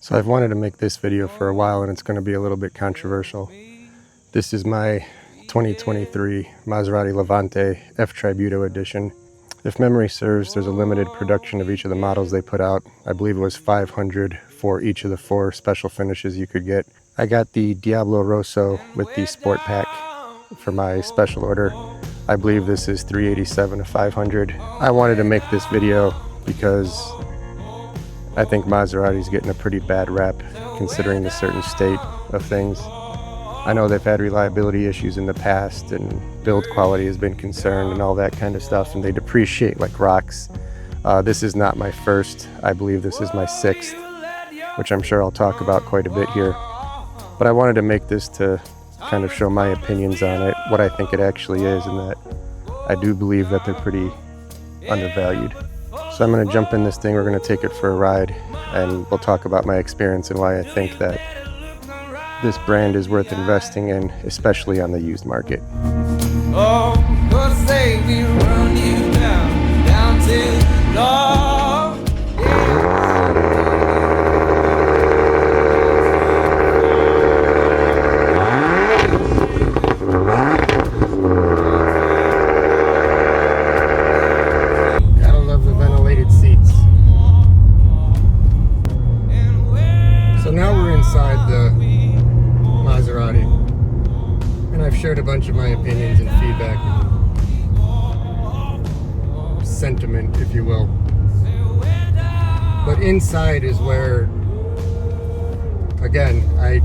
So I've wanted to make this video for a while, and it's going to be a little bit controversial. This is my 2023 Maserati Levante F-Tributo edition. If memory serves, there's a limited production of each of the models they put out. I believe it was 500 for each of the 4 special finishes you could get. I got the Diablo Rosso with the Sport Pack for my special order. I believe this is $387 of 500. I wanted to make this video because I think Maserati's getting a pretty bad rap considering the certain state of things. I know they've had reliability issues in the past and build quality has been concerned and all that kind of stuff, and they depreciate like rocks. This is not my first. I believe this is my 6th, which I'm sure I'll talk about quite a bit here. But I wanted to make this to kind of show my opinions on it, what I think it actually is, and that I do believe that they're pretty undervalued. So I'm going to jump in this thing, we're going to take it for a ride, and we'll talk about my experience and why I think that this brand is worth investing in, especially on the used market. Oh, but say we run you down to the law. Gotta love the ventilated seats. So now we're inside the Maserati, and I've shared a bunch of my opinions and feedback and sentiment, if you will. But inside is where, again, I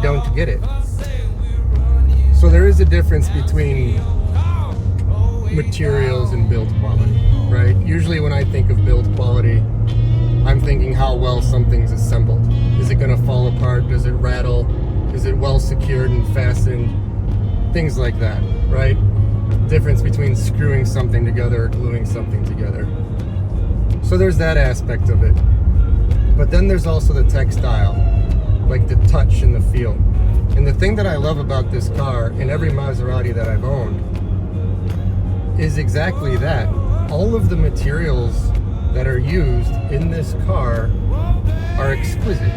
don't get it. So there is a difference between materials and build quality, right? Usually when I think of build quality, I'm thinking how well something's assembled. Is it going to fall apart? Does it rattle? Is it well secured and fastened? Things like that, right? Difference between screwing something together or gluing something together. So there's that aspect of it. But then there's also the textile, like the touch and the feel. And the thing that I love about this car, and every Maserati that I've owned, is exactly that. All of the materials that are used in this car are exquisite.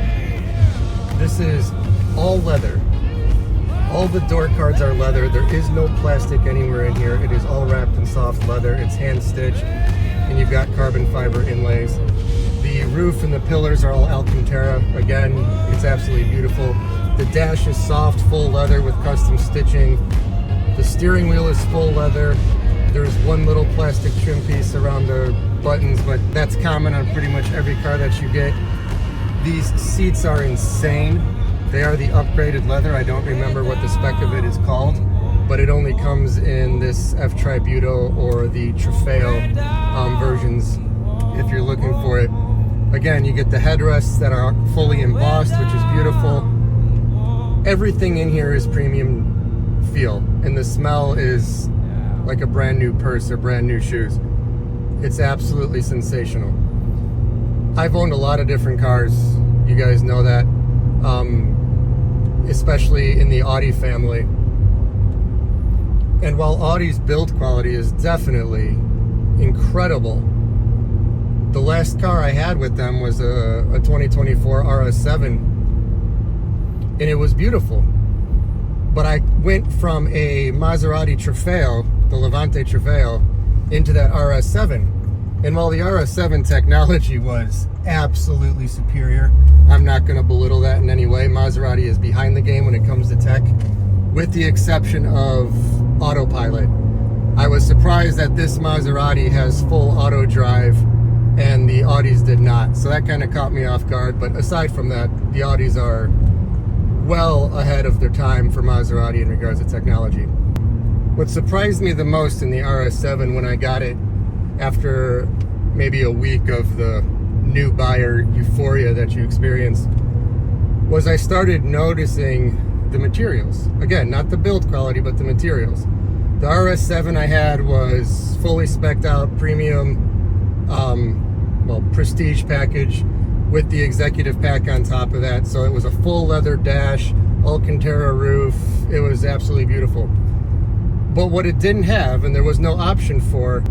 This is all leather. All the door cards are leather. There is no plastic anywhere in here. It is all wrapped in soft leather. It's hand stitched, and you've got carbon fiber inlays. The roof and the pillars are all Alcantara. Again, it's absolutely beautiful. The dash is soft, full leather with custom stitching. The steering wheel is full leather. There's one little plastic trim piece around the buttons, but that's common on pretty much every car that you get. These seats are insane. They are the upgraded leather. I don't remember what the spec of it is called, but it only comes in this F-Tributo or the Trofeo versions if you're looking for it. Again, you get the headrests that are fully embossed, which is beautiful. Everything in here is premium feel, and the smell is like a brand new purse or brand new shoes. It's absolutely sensational. I've owned a lot of different cars, you guys know that, especially in the Audi family. And while Audi's build quality is definitely incredible, the last car I had with them was a 2024 RS7, and it was beautiful. But I went from a Maserati Trofeo, the Levante Trofeo, into that RS7. And while the RS7 technology was absolutely superior, I'm not going to belittle that in any way. Maserati is behind the game when it comes to tech, with the exception of autopilot. I was surprised that this Maserati has full auto drive and the Audis did not. So that kind of caught me off guard. But aside from that, the Audis are well ahead of their time for Maserati in regards to technology. What surprised me the most in the RS7 when I got it after maybe a week of the new buyer euphoria that you experience was I started noticing the materials. Again, not the build quality, but the materials. The RS7 I had was fully spec'd out, premium, prestige package with the executive pack on top of that. So it was a full leather dash, Alcantara roof. It was absolutely beautiful. But what it didn't have, and there was no option for,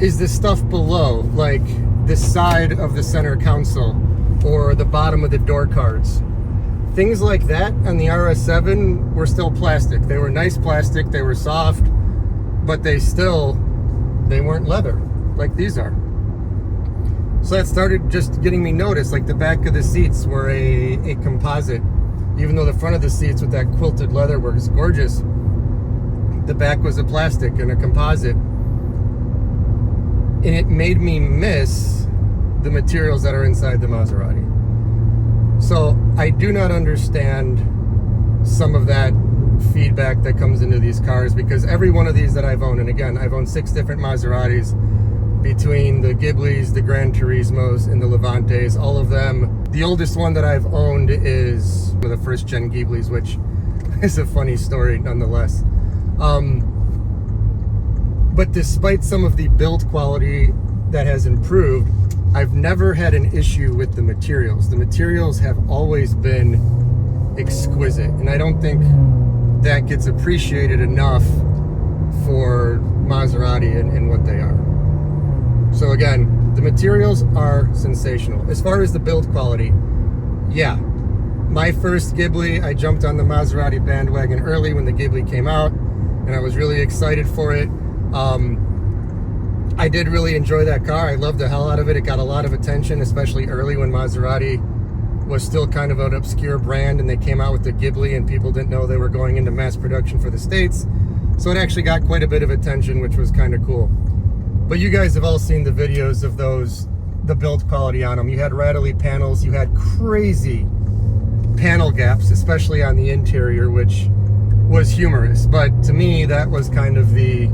is the stuff below, like the side of the center console or the bottom of the door cards. Things like that on the RS7 were still plastic. They were nice plastic, they were soft, but they weren't leather like these are. So that started just getting me noticed. Like the back of the seats were a composite. Even though the front of the seats with that quilted leather was gorgeous, the back was a plastic and a composite. And it made me miss the materials that are inside the Maserati. So I do not understand some of that feedback that comes into these cars, because every one of these that I've owned, and again, I've owned 6 different Maseratis, between the Ghiblis, the Gran Turismos, and the Levantes, all of them. The oldest one that I've owned is one of the first gen Ghiblis, which is a funny story nonetheless. But despite some of the build quality that has improved, I've never had an issue with the materials. The materials have always been exquisite, and I don't think that gets appreciated enough for Maserati and what they are. So again, the materials are sensational. As far as the build quality, yeah. My first Ghibli, I jumped on the Maserati bandwagon early when the Ghibli came out, and I was really excited for it. I did really enjoy that car. I loved the hell out of it. It got a lot of attention, especially early when Maserati was still kind of an obscure brand, and they came out with the Ghibli and people didn't know they were going into mass production for the States. So it actually got quite a bit of attention, which was kind of cool. But you guys have all seen the videos of the build quality on them. You had rattly panels, you had crazy panel gaps, especially on the interior, which was humorous. But to me, that was kind of the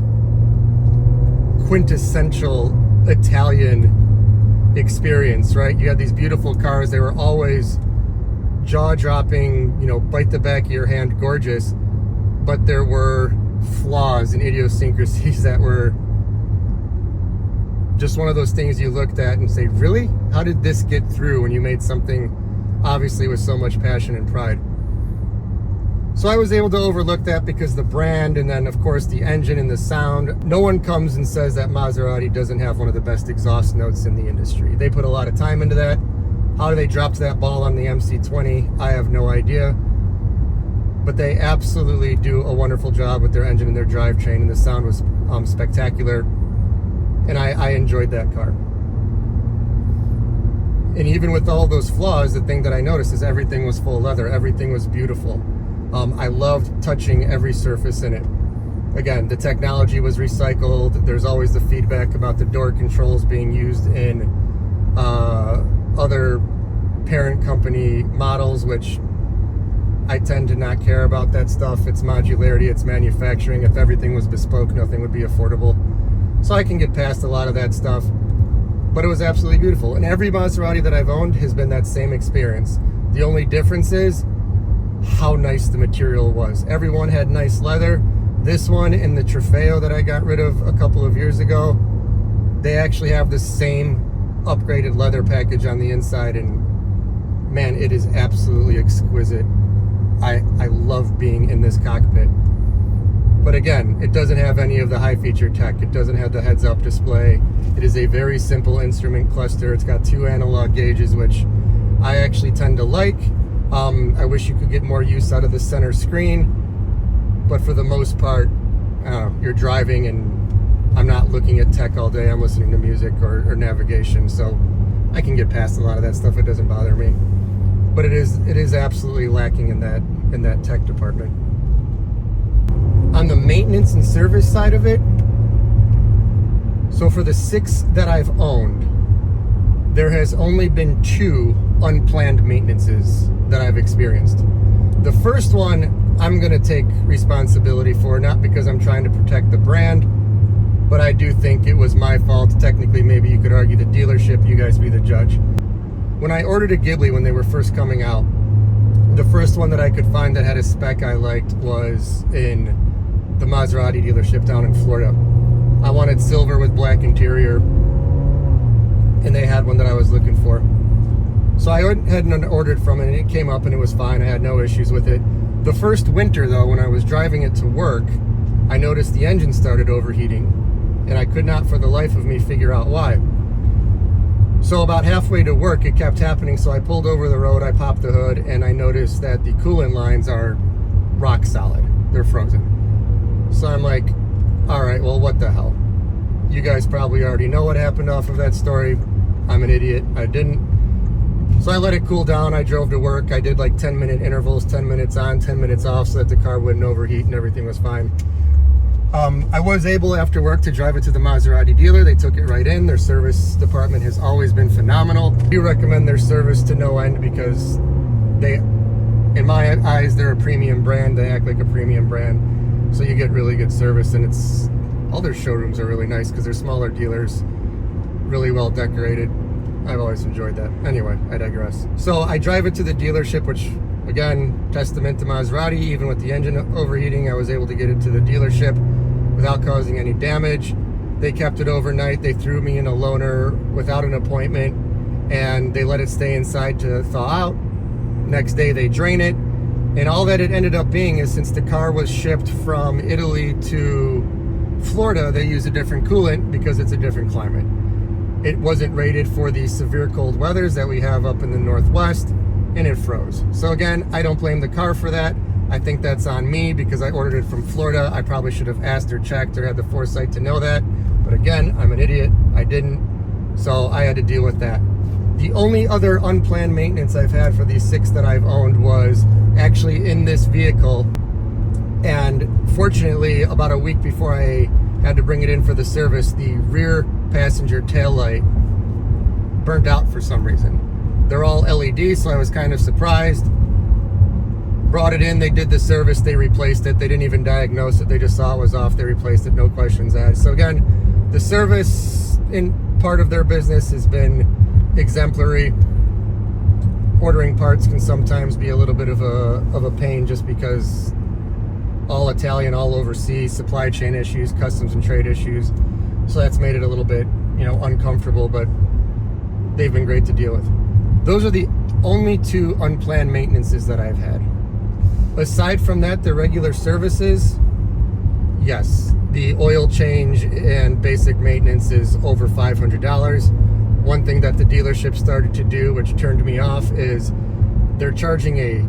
quintessential Italian experience, right? You had these beautiful cars. They were always jaw-dropping, you know, bite the back of your hand, gorgeous. But there were flaws and idiosyncrasies that were just one of those things you looked at and say, really? How did this get through when you made something obviously with so much passion and pride? So I was able to overlook that because the brand, and then of course the engine and the sound. No one comes and says that Maserati doesn't have one of the best exhaust notes in the industry. They put a lot of time into that. How they dropped that ball on the MC20, I have no idea. But they absolutely do a wonderful job with their engine and their drivetrain, and the sound was spectacular. And I enjoyed that car. And even with all those flaws, the thing that I noticed is everything was full leather. Everything was beautiful. I loved touching every surface in it. Again, the technology was recycled. There's always the feedback about the door controls being used in other parent company models, which I tend to not care about that stuff. It's modularity, it's manufacturing. If everything was bespoke, nothing would be affordable. So I can get past a lot of that stuff. But it was absolutely beautiful. And every Maserati that I've owned has been that same experience. The only difference is how nice the material was. Everyone had nice leather. This one and the Trofeo that I got rid of a couple of years ago, they actually have the same upgraded leather package on the inside, and man, it is absolutely exquisite. I love being in this cockpit. But again, it doesn't have any of the high feature tech. It doesn't have the heads up display. It is a very simple instrument cluster. It's got 2 analog gauges, which I actually tend to like. I wish you could get more use out of the center screen, but for the most part, you're driving and I'm not looking at tech all day. I'm listening to music or navigation, so I can get past a lot of that stuff. It doesn't bother me. But it is absolutely lacking in that tech department. On the maintenance and service side of it, so for the 6 that I've owned, there has only been 2 unplanned maintenances that I've experienced. The first one, I'm gonna take responsibility for, not because I'm trying to protect the brand, but I do think it was my fault. Technically, maybe you could argue the dealership, you guys be the judge. When I ordered a Ghibli when they were first coming out, the first one that I could find that had a spec I liked was in the Maserati dealership down in Florida. I wanted silver with black interior, and they had one that I was looking for. So I went ahead and ordered from it, and it came up and it was fine. I had no issues with it. The first winter though, when I was driving it to work, I noticed the engine started overheating, and I could not for the life of me figure out why. So about halfway to work, it kept happening. So I pulled over the road, I popped the hood, and I noticed that the coolant lines are rock solid. They're frozen. So I'm like, all right, well, what the hell? You guys probably already know what happened off of that story. I'm an idiot. I didn't. So I let it cool down. I drove to work. I did like 10-minute intervals, 10 minutes on, 10 minutes off, so that the car wouldn't overheat and everything was fine. I was able after work to drive it to the Maserati dealer. They took it right in. Their service department has always been phenomenal. I do recommend their service to no end because they, in my eyes, they're a premium brand. They act like a premium brand. So you get really good service, and it's all their showrooms are really nice because they're smaller dealers, really well decorated. I've always enjoyed that. Anyway, I digress. So I drive it to the dealership, which again, testament to Maserati. Even with the engine overheating, I was able to get it to the dealership without causing any damage. They kept it overnight. They threw me in a loaner without an appointment, and they let it stay inside to thaw out. Next day they drain it, and all that it ended up being is, since the car was shipped from Italy to Florida, they use a different coolant because it's a different climate. It wasn't rated for the severe cold weathers that we have up in the Northwest, and it froze. So again, I don't blame the car for that. I think that's on me because I ordered it from Florida. I probably should have asked or checked or had the foresight to know that. But again, I'm an idiot. I didn't. So I had to deal with that. The only other unplanned maintenance I've had for these 6 that I've owned was actually in this vehicle. And fortunately, about a week before I had to bring it in for the service, the rear passenger tail light burnt out for some reason. They're all LED, so I was kind of surprised. Brought it in, they did the service, they replaced it. They didn't even diagnose it, they just saw it was off, they replaced it, no questions asked. So again, the service in part of their business has been exemplary. Ordering parts can sometimes be a little bit of a pain just because all Italian, all overseas, supply chain issues, customs and trade issues. So that's made it a little bit, uncomfortable, but they've been great to deal with. Those are the only 2 unplanned maintenances that I've had. Aside from that, the regular services, yes, the oil change and basic maintenance is over $500. One thing that the dealership started to do, which turned me off, is they're charging a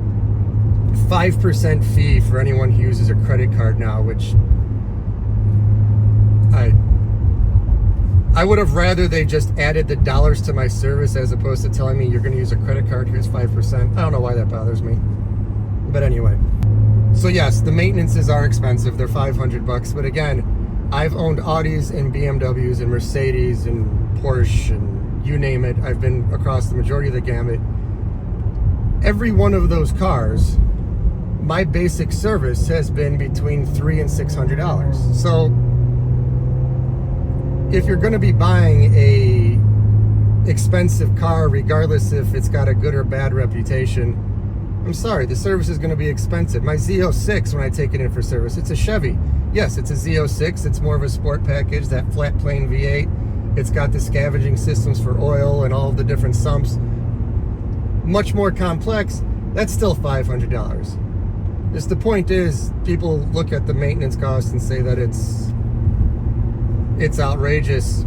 5% fee for anyone who uses a credit card now, which I would have rather they just added the dollars to my service as opposed to telling me you're going to use a credit card, here's 5%. I don't know why that bothers me. But anyway. So yes, the maintenances are expensive. They're $500. But again, I've owned Audis and BMWs and Mercedes and Porsche and you name it. I've been across the majority of the gamut. Every one of those cars, my basic service has been between $300 and $600. So if you're going to be buying a expensive car, regardless if it's got a good or bad reputation, I'm sorry, the service is going to be expensive. My Z06, when I take it in for service, it's a Chevy. Yes, it's a Z06. It's more of a sport package, that flat plane V8. It's got the scavenging systems for oil and all the different sumps. Much more complex. That's still $500. Just the point is, people look at the maintenance cost and say that it's outrageous.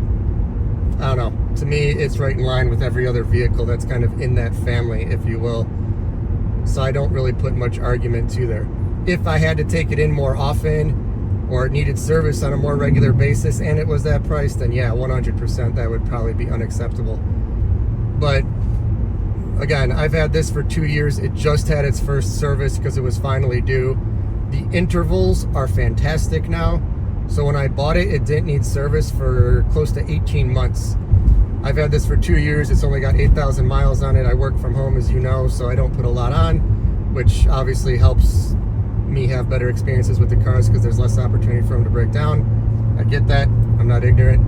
I don't know. To me, it's right in line with every other vehicle that's kind of in that family, if you will. So I don't really put much argument to there. If I had to take it in more often or it needed service on a more regular basis and it was that price, then yeah, 100% that would probably be unacceptable. But again, I've had this for 2 years. It just had its first service because it was finally due. The intervals are fantastic now. So when I bought it, it didn't need service for close to 18 months. I've had this for 2 years. It's only got 8,000 miles on it. I work from home, as you know, so I don't put a lot on, which obviously helps me have better experiences with the cars because there's less opportunity for them to break down. I get that. I'm not ignorant.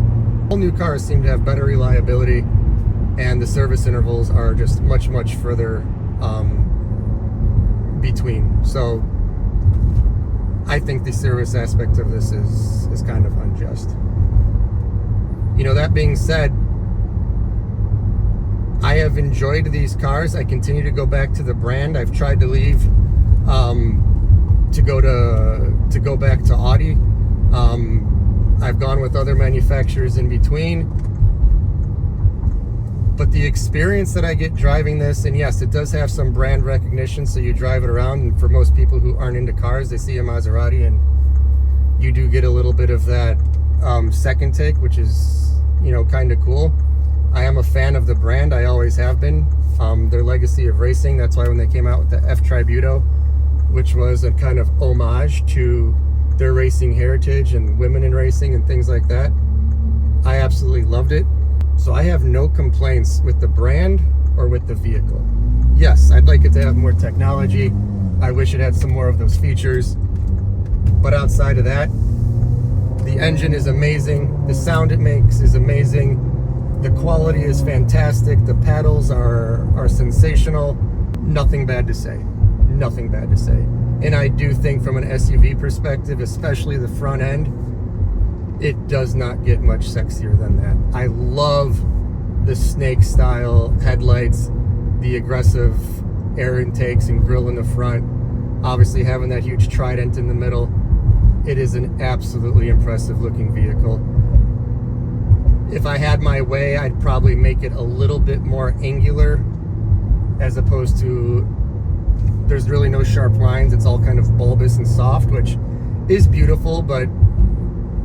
All new cars seem to have better reliability, and the service intervals are just much, much further between. So I think the service aspect of this is kind of unjust. That being said, I have enjoyed these cars. I continue to go back to the brand. I've tried to leave to go back to Audi. I've gone with other manufacturers in between. But the experience that I get driving this, and yes, it does have some brand recognition, so you drive it around, and for most people who aren't into cars, they see a Maserati, and you do get a little bit of that second take, which is, you know, kind of cool. I am a fan of the brand. I always have been. Their legacy of racing, that's why when they came out with the F Tributo, which was a kind of homage to their racing heritage and women in racing and things like that, I absolutely loved it. So I have no complaints with the brand or with the vehicle. Yes, I'd like it to have more technology. I wish it had some more of those features. But outside of that, the engine is amazing. The sound it makes is amazing. The quality is fantastic. The pedals are sensational. Nothing bad to say. Nothing bad to say. And I do think from an SUV perspective, especially the front end, it does not get much sexier than that. I love the snake style headlights, the aggressive air intakes and grille in the front, obviously having that huge trident in the middle. It is an absolutely impressive looking vehicle. If I had my way, I'd probably make it a little bit more angular, as opposed to, there's really no sharp lines. It's all kind of bulbous and soft, which is beautiful, but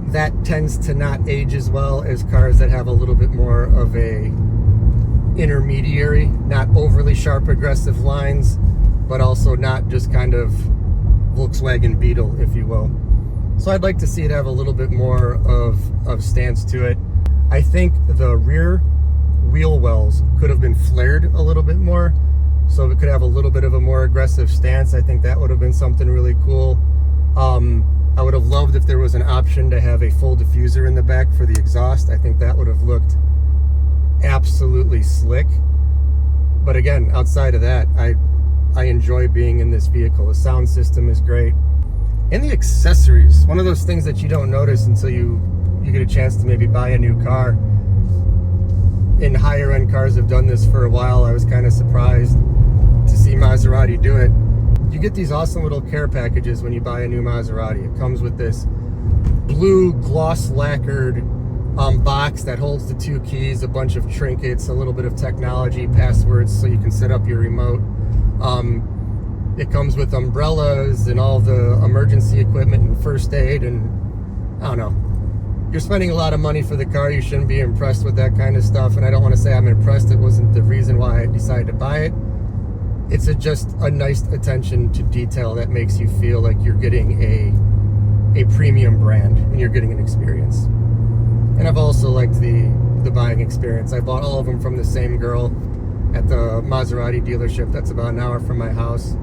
that tends to not age as well as cars that have a little bit more of a intermediary, not overly sharp aggressive lines, but also not just kind of Volkswagen Beetle, if you will. So I'd like to see it have a little bit more of stance to it. I think the rear wheel wells could have been flared a little bit more, so it could have a little bit of a more aggressive stance. I think that would have been something really cool. I would have loved if there was an option to have a full diffuser in the back for the exhaust. I think that would have looked absolutely slick. But again, outside of that, I enjoy being in this vehicle. The sound system is great. And the accessories, one of those things that you don't notice until you get a chance to maybe buy a new car. And higher end cars have done this for a while. I was kind of surprised to see Maserati do it. You get these awesome little care packages when you buy a new Maserati. It comes with this blue gloss lacquered box that holds the 2 keys, a bunch of trinkets, a little bit of technology, passwords so you can set up your remote. It comes with umbrellas and all the emergency equipment and first aid, and I don't know. You're spending a lot of money for the car. You shouldn't be impressed with that kind of stuff, and I don't want to say I'm impressed. It wasn't the reason why I decided to buy it. It's just a nice attention to detail that makes you feel like you're getting a premium brand and you're getting an experience. And I've also liked the buying experience. I bought all of them from the same girl at the Maserati dealership that's about an hour from my house.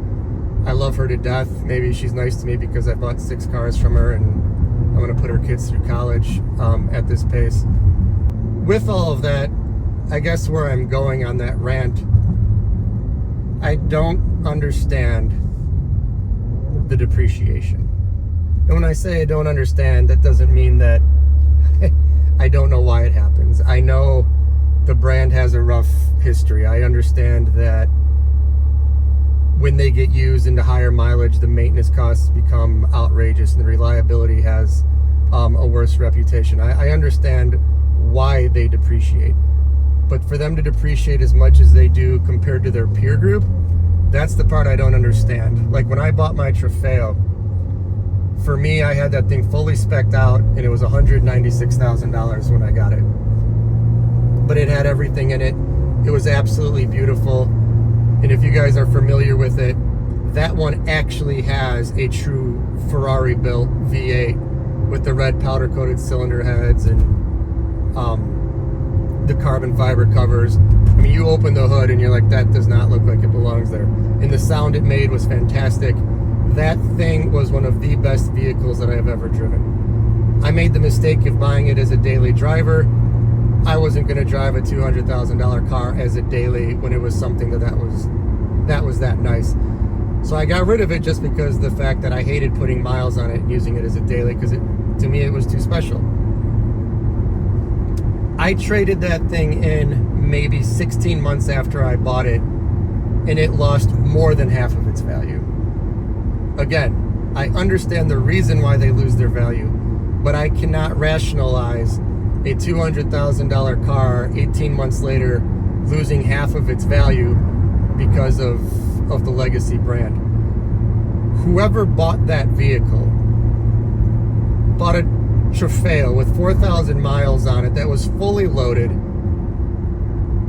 I love her to death. Maybe she's nice to me because I bought 6 cars from her and I'm going to put her kids through college at this pace. With all of that, I guess where I'm going on that rant, I don't understand the depreciation. And when I say I don't understand, that doesn't mean that I don't know why it happens. I know the brand has a rough history. I understand that when they get used into higher mileage, the maintenance costs become outrageous and the reliability has a worse reputation. I understand why they depreciate. But for them to depreciate as much as they do compared to their peer group, that's the part I don't understand. Like when I bought my Trofeo, for me, I had that thing fully spec'd out and it was $196,000 when I got it. But it had everything in it. It was absolutely beautiful. And if you guys are familiar with it, that one actually has a true Ferrari built V8 with the red powder coated cylinder heads and the carbon fiber covers. I mean, you open the hood and you're like, that does not look like it belongs there. And the sound it made was fantastic. That thing was one of the best vehicles that I have ever driven. I made the mistake of buying it as a daily driver. I wasn't going to drive a $200,000 car as a daily when it was something that was that nice. So I got rid of it just because the fact that I hated putting miles on it and using it as a daily, because to me it was too special. I traded that thing in maybe 16 months after I bought it, and it lost more than half of its value. Again, I understand the reason why they lose their value, but I cannot rationalize a $200,000 car 18 months later losing half of its value because of the legacy brand. Whoever bought that vehicle bought a Trofeo with 4,000 miles on it that was fully loaded,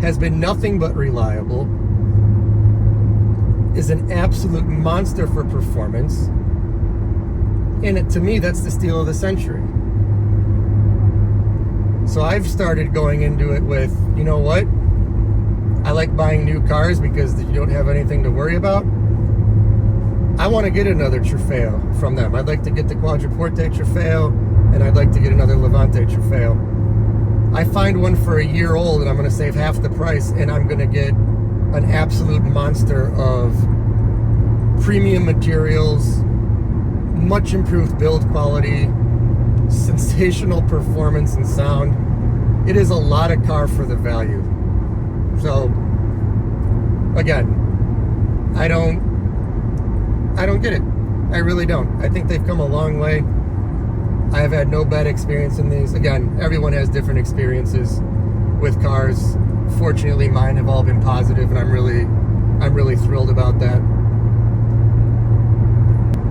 has been nothing but reliable, is an absolute monster for performance, and to me, that's the steal of the century. So I've started going into it with, you know what? I like buying new cars because you don't have anything to worry about. I want to get another Trofeo from them. I'd like to get the Quadriporte Trofeo, and I'd like to get another Levante Trofeo. I find one for a year old, and I'm going to save half the price, and I'm going to get an absolute monster of premium materials, much improved build quality, sensational performance and sound. It is a lot of car for the value. So, again, I don't get it. I really don't. I think they've come a long way. I have had no bad experience in these. Again, everyone has different experiences with cars. Fortunately, mine have all been positive, and I'm really thrilled about that.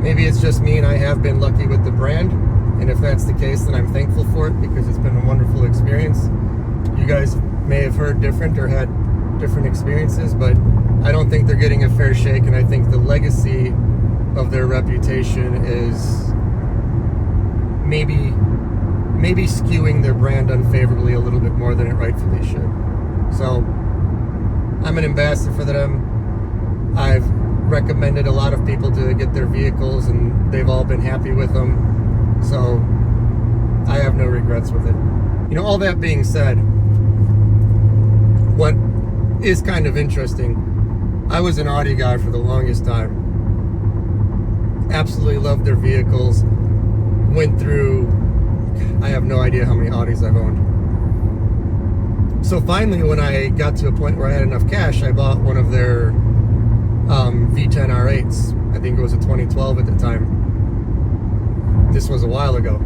Maybe it's just me and I have been lucky with the brand, and if that's the case, then I'm thankful for it because it's been a wonderful experience. You guys may have heard different or had different experiences, but I don't think they're getting a fair shake, and I think the legacy of their reputation is maybe skewing their brand unfavorably a little bit more than it rightfully should. So I'm an ambassador for them. I've recommended a lot of people to get their vehicles, and they've all been happy with them. So I have no regrets with it. You know, all that being said, what is kind of interesting, I was an Audi guy for the longest time. Absolutely loved their vehicles. Went through, I have no idea how many Audis I've owned. So finally, when I got to a point where I had enough cash, I bought one of their V10 R8s. I think it was a 2012 at the time. This was a while ago.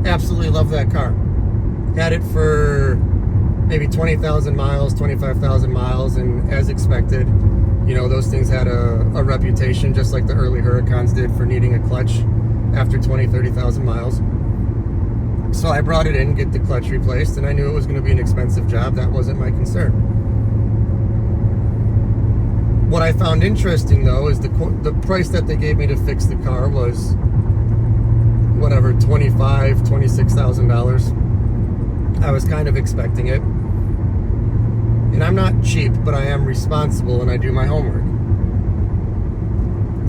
Absolutely love that car. Had it for maybe 20,000 miles, 25,000 miles, and as expected, you know, those things had a reputation, just like the early Huracans did, for needing a clutch after 20, 30,000 miles. So I brought it in, get the clutch replaced, and I knew it was going to be an expensive job. That wasn't my concern. What I found interesting, though, is the price that they gave me to fix the car was whatever, $25,000, $26,000. I was kind of expecting it. And I'm not cheap, but I am responsible, and I do my homework.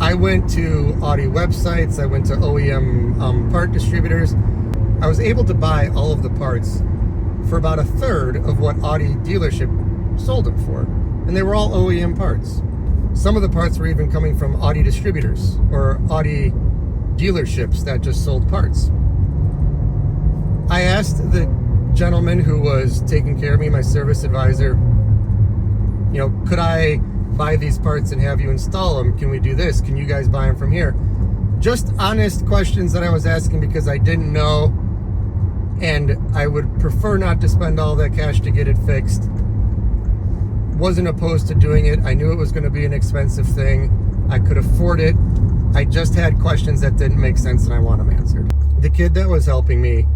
I went to Audi websites, I went to OEM part distributors. I was able to buy all of the parts for about a third of what Audi dealership sold them for. And they were all OEM parts. Some of the parts were even coming from Audi distributors or Audi dealerships that just sold parts. I asked the gentleman who was taking care of me, my service advisor, you know, could I buy these parts and have you install them? Can we do this? Can you guys buy them from here? Just honest questions that I was asking because I didn't know, and I would prefer not to spend all that cash to get it fixed. Wasn't opposed to doing it. I knew it was going to be an expensive thing. I could afford it. I just had questions that didn't make sense, and I want them answered. The kid that was helping me,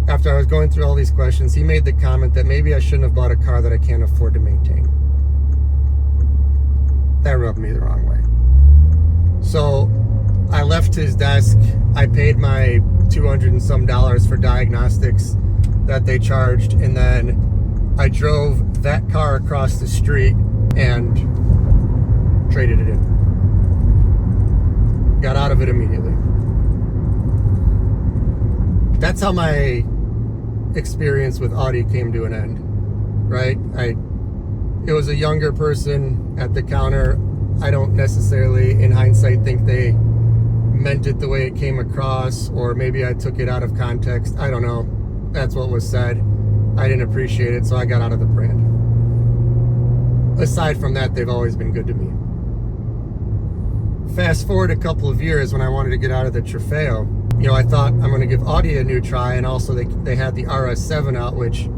after I was going through all these questions, he made the comment that maybe I shouldn't have bought a car that I can't afford to maintain. That rubbed me the wrong way. So I left his desk. I paid my $200 and some for diagnostics that they charged, and then I drove that car across the street and traded it in. Got out of it immediately. That's how my experience with Audi came to an end, right? It was a younger person at the counter. I don't necessarily, in hindsight, think they meant it the way it came across, or maybe I took it out of context. I don't know. That's what was said. I didn't appreciate it, so I got out of the brand. Aside from that, they've always been good to me. Fast forward a couple of years when I wanted to get out of the Trofeo. You know, I thought I'm going to give Audi a new try, and also they had the RS7 out, which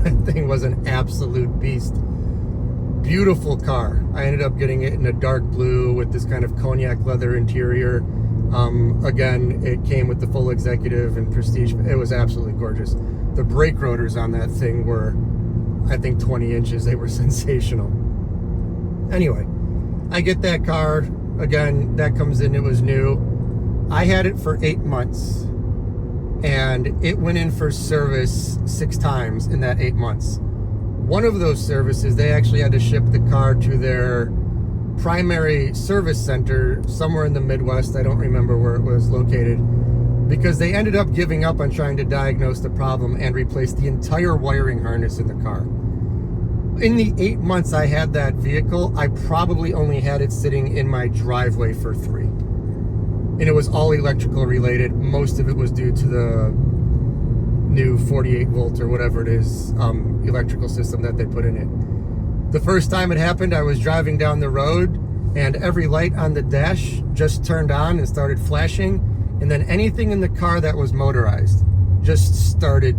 that thing was an absolute beast. Beautiful car. I ended up getting it in a dark blue with this kind of cognac leather interior. Again, it came with the full executive and prestige. It was absolutely gorgeous. The brake rotors on that thing were, I think, 20 inches. They were sensational. Anyway, I get that car. Again, that comes in, it was new. I had it for 8 months, and it went in for service 6 times in that 8 months. One of those services, they actually had to ship the car to their primary service center somewhere in the Midwest. I don't remember where it was located, because they ended up giving up on trying to diagnose the problem and replace the entire wiring harness in the car. In the 8 months I had that vehicle, I probably only had it sitting in my driveway for 3. And it was all electrical related. Most of it was due to the new 48 volt or whatever it is electrical system that they put in it. The first time it happened, I was driving down the road and every light on the dash just turned on and started flashing, and then anything in the car that was motorized just started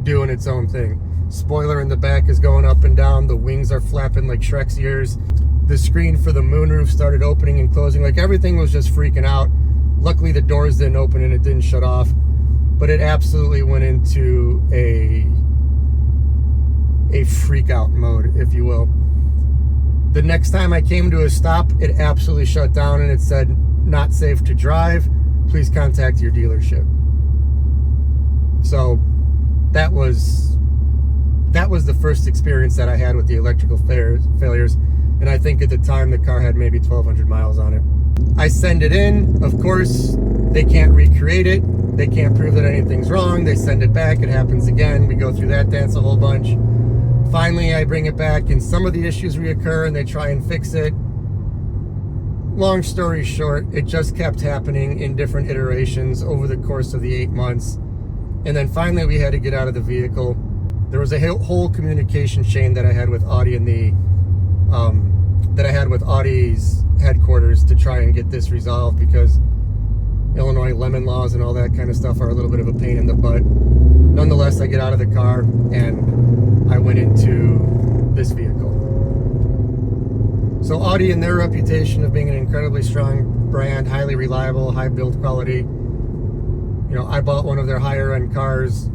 doing its own thing. Spoiler in the back is going up and down, the wings are flapping like Shrek's ears, the screen for the moonroof started opening and closing, like everything was just freaking out. Luckily the doors didn't open and it didn't shut off, but it absolutely went into a freak out mode, if you will. The next time I came to a stop, it absolutely shut down and it said, "Not safe to drive, please contact your dealership." So that was the first experience that I had with the electrical failures, and I think at the time the car had maybe 1,200 miles on it. I send it in, of course, they can't recreate it, they can't prove that anything's wrong, they send it back, it happens again, we go through that dance a whole bunch. Finally, I bring it back and some of the issues reoccur and they try and fix it. Long story short, it just kept happening in different iterations over the course of the 8 months. And then finally we had to get out of the vehicle. There was a whole communication chain that I had with Audi and Audi's headquarters to try and get this resolved, because Illinois lemon laws and all that kind of stuff are a little bit of a pain in the butt. Nonetheless, I get out of the car and I went into this vehicle. So Audi, and their reputation of being an incredibly strong brand, highly reliable, high build quality. You know, I bought one of their higher end cars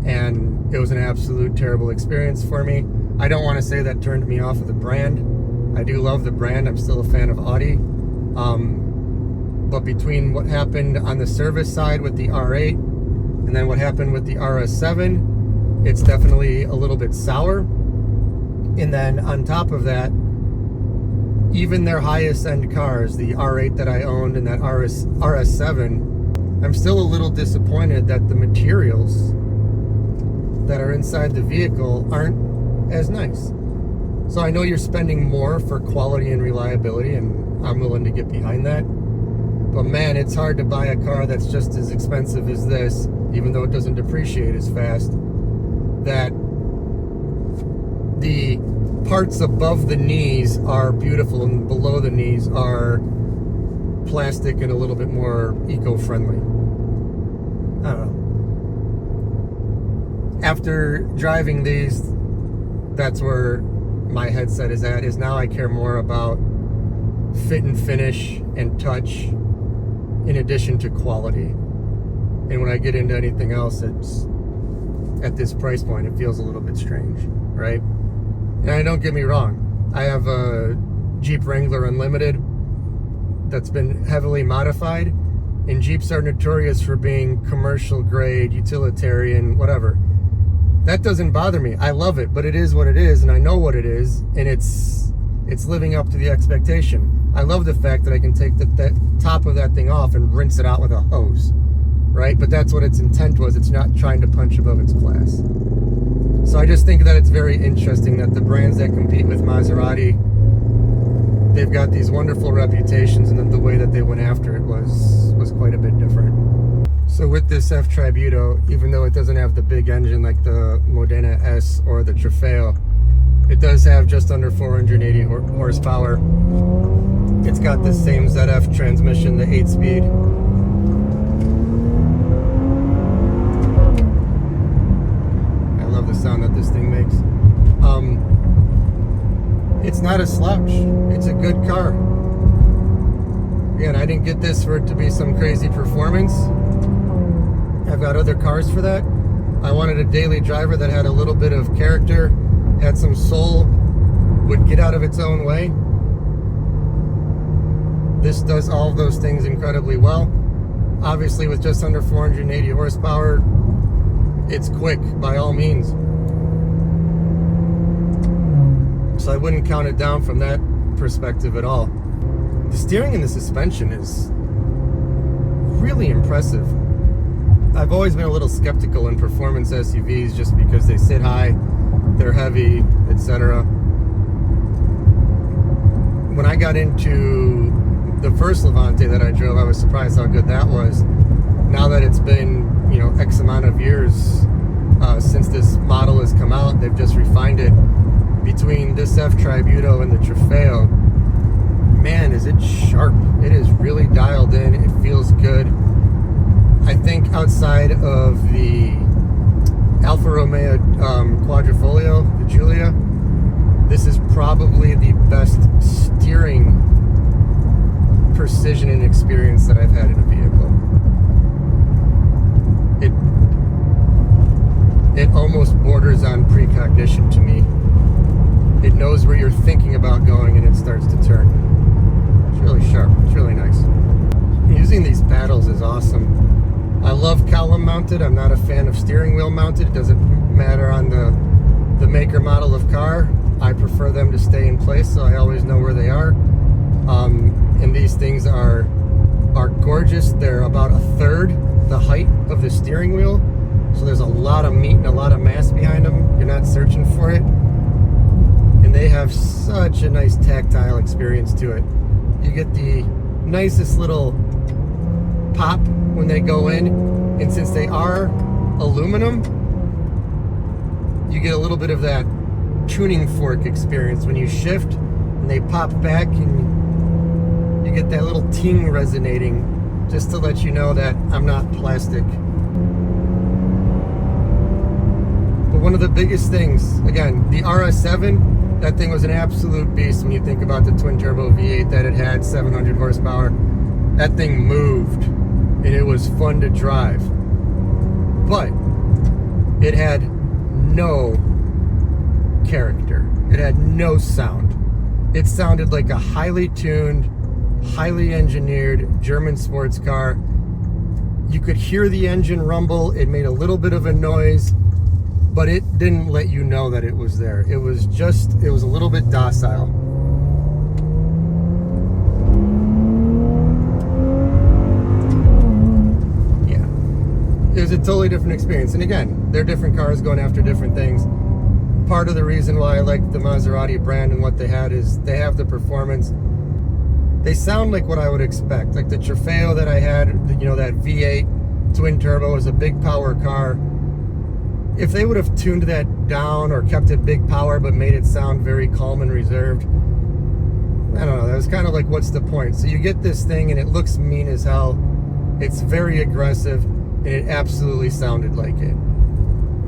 and it was an absolute terrible experience for me. I don't want to say that turned me off of the brand. I do love the brand. I'm still a fan of Audi. But between what happened on the service side with the R8 and then what happened with the RS7, it's definitely a little bit sour. And then on top of that, even their highest end cars, the R8 that I owned and that RS7, I'm still a little disappointed that the materials that are inside the vehicle aren't as nice. So I know you're spending more for quality and reliability, and I'm willing to get behind that. But man, it's hard to buy a car that's just as expensive as this, even though it doesn't depreciate as fast, that the parts above the knees are beautiful and below the knees are plastic and a little bit more eco-friendly. I don't know. After driving these, that's where my headset is at, is now I care more about fit and finish and touch in addition to quality. And when I get into anything else, it's at this price point, it feels a little bit strange, right? And don't get me wrong, I have a Jeep Wrangler Unlimited that's been heavily modified, and Jeeps are notorious for being commercial grade, utilitarian, whatever. That doesn't bother me. I love it, but it is what it is, and I know what it is, and it's living up to the expectation. I love the fact that I can take the top of that thing off and rinse it out with a hose, right? But that's what its intent was. It's not trying to punch above its class. So I just think that it's very interesting that the brands that compete with Maserati, they've got these wonderful reputations, and then the way that they went after it was quite a bit different. So with this F-Tributo, even though it doesn't have the big engine like the Modena S or the Trofeo, it does have just under 480 horsepower. It's got the same ZF transmission, the 8-speed. I love the sound that this thing makes. It's not a slouch. It's a good car. Again, I didn't get this for it to be some crazy performance. I've got other cars for that. I wanted a daily driver that had a little bit of character, had some soul, would get out of its own way. This does all of those things incredibly well. Obviously, with just under 480 horsepower, it's quick by all means. So I wouldn't count it down from that perspective at all. The steering and the suspension is really impressive. I've always been a little skeptical in performance SUVs just because they sit high, they're heavy, etc. When I got into the first Levante that I drove, I was surprised how good that was. Now that it's been, X amount of years since this model has come out, they've just refined it. Between this F-Tributo and the Trofeo, man, is it sharp. It is really dialed in. It feels good. I think outside of the Alfa Romeo Quadrifoglio, the Giulia, this is probably the best steering precision and experience that I've had in a vehicle. It almost borders on precognition to me. It knows where you're thinking about going and it starts to turn. It's really sharp. It's really nice. Using these paddles is awesome. I love column mounted. I'm not a fan of steering wheel mounted. It doesn't matter on the maker model of car. I prefer them to stay in place so I always know where they are. And these things are gorgeous. They're about a third the height of the steering wheel. So there's a lot of meat and a lot of mass behind them. You're not searching for it. And they have such a nice tactile experience to it. You get the nicest little pop when they go in, and since they are aluminum, you get a little bit of that tuning fork experience when you shift and they pop back, and you get that little ting resonating just to let you know that I'm not plastic. But one of the biggest things, again, the RS7, that thing was an absolute beast when you think about the twin turbo V8 that it had, 700 horsepower. That thing moved and it was fun to drive. But it had no character. It had no sound. It sounded like a highly tuned, highly engineered German sports car. You could hear the engine rumble. It made a little bit of a noise, but it didn't let you know that it was there. It was a little bit docile. Yeah. It was a totally different experience. And again, they're different cars going after different things. Part of the reason why I like the Maserati brand and what they had is they have the performance. They sound like what I would expect. Like the Trofeo that I had, that V8 twin turbo is a big power car. If they would have tuned that down or kept it big power but made it sound very calm and reserved, I don't know, that was kind of like, what's the point? So you get this thing and it looks mean as hell. It's very aggressive and it absolutely sounded like it.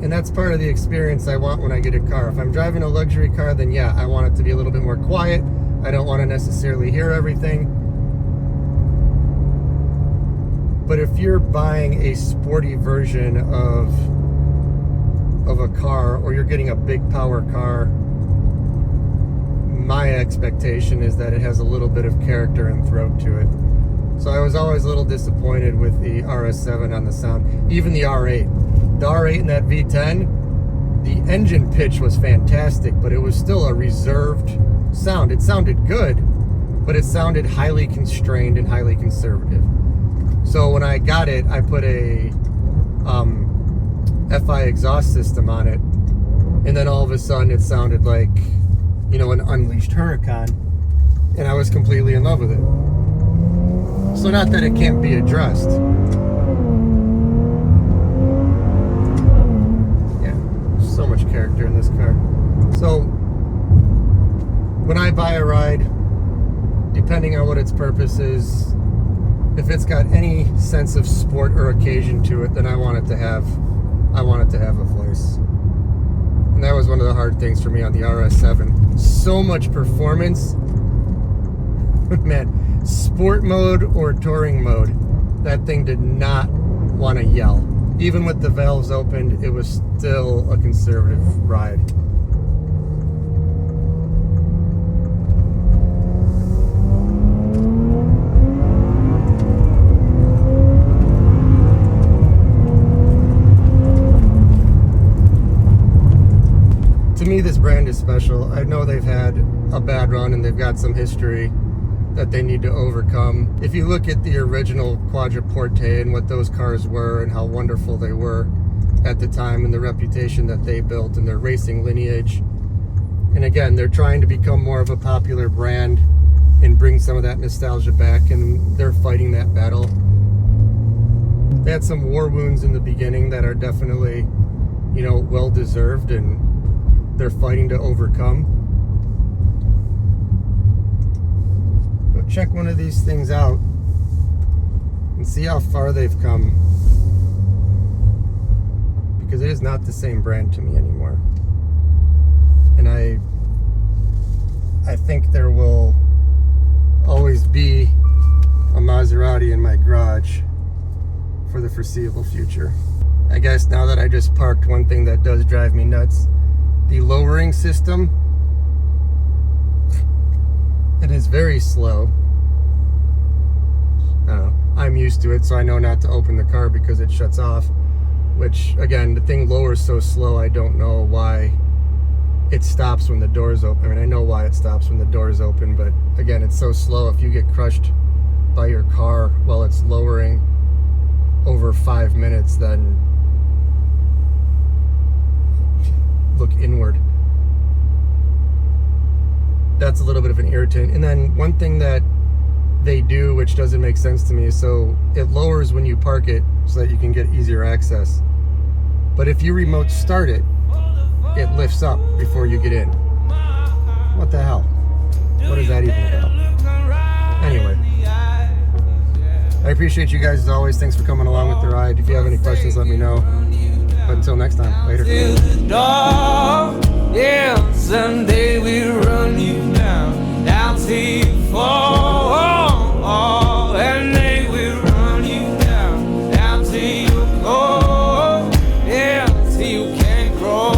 And that's part of the experience I want when I get a car. If I'm driving a luxury car, then yeah, I want it to be a little bit more quiet. I don't want to necessarily hear everything. But if you're buying a sporty version of a car, or you're getting a big power car, my expectation is that it has a little bit of character and throat to it. So I was always a little disappointed with the RS7 on the sound. Even the R8. The R8 and that V10, the engine pitch was fantastic, but it was still a reserved sound. It sounded good, but it sounded highly constrained and highly conservative. So when I got it, I put a FI exhaust system on it, and then all of a sudden it sounded like, an unleashed Huracan, and I was completely in love with it. So not that it can't be addressed. Yeah, so much character in this car. So when I buy a ride, depending on what its purpose is, if it's got any sense of sport or occasion to it, then I want it to have a voice. And that was one of the hard things for me on the RS7. so much performance. Man, sport mode or touring mode, that thing did not want to yell. Even with the valves opened, it was still a conservative ride. To me, this brand is special. I know they've had a bad run and they've got some history that they need to overcome. If you look at the original Quadriporte and what those cars were and how wonderful they were at the time and the reputation that they built and their racing lineage, and again, they're trying to become more of a popular brand and bring some of that nostalgia back, and they're fighting that battle. They had some war wounds in the beginning that are definitely, you know, well deserved, and they're fighting to overcome. Go check one of these things out and see how far they've come, because it is not the same brand to me anymore. And I think there will always be a Maserati in my garage for the foreseeable future. I guess now that I just parked, one thing that does drive me nuts, the lowering system, it is very slow. I don't know, I'm used to it, so I know not to open the car because it shuts off, which again, the thing lowers so slow, I don't know why it stops when the doors open. I mean, I know why it stops when the doors open, but again, it's so slow. If you get crushed by your car while it's lowering over 5 minutes, then look inward. That's a little bit of an irritant. And then one thing that they do, which doesn't make sense to me, so it lowers when you park it so that you can get easier access. But if you remote start it, it lifts up before you get in. What the hell? What is that even about? Anyway, I appreciate you guys as always. Thanks for coming along with the ride. If you have any questions, let me know. But until next time, later. Yeah, someday we run you down till you fall, and they will run you down till you go, yeah, till you can't grow.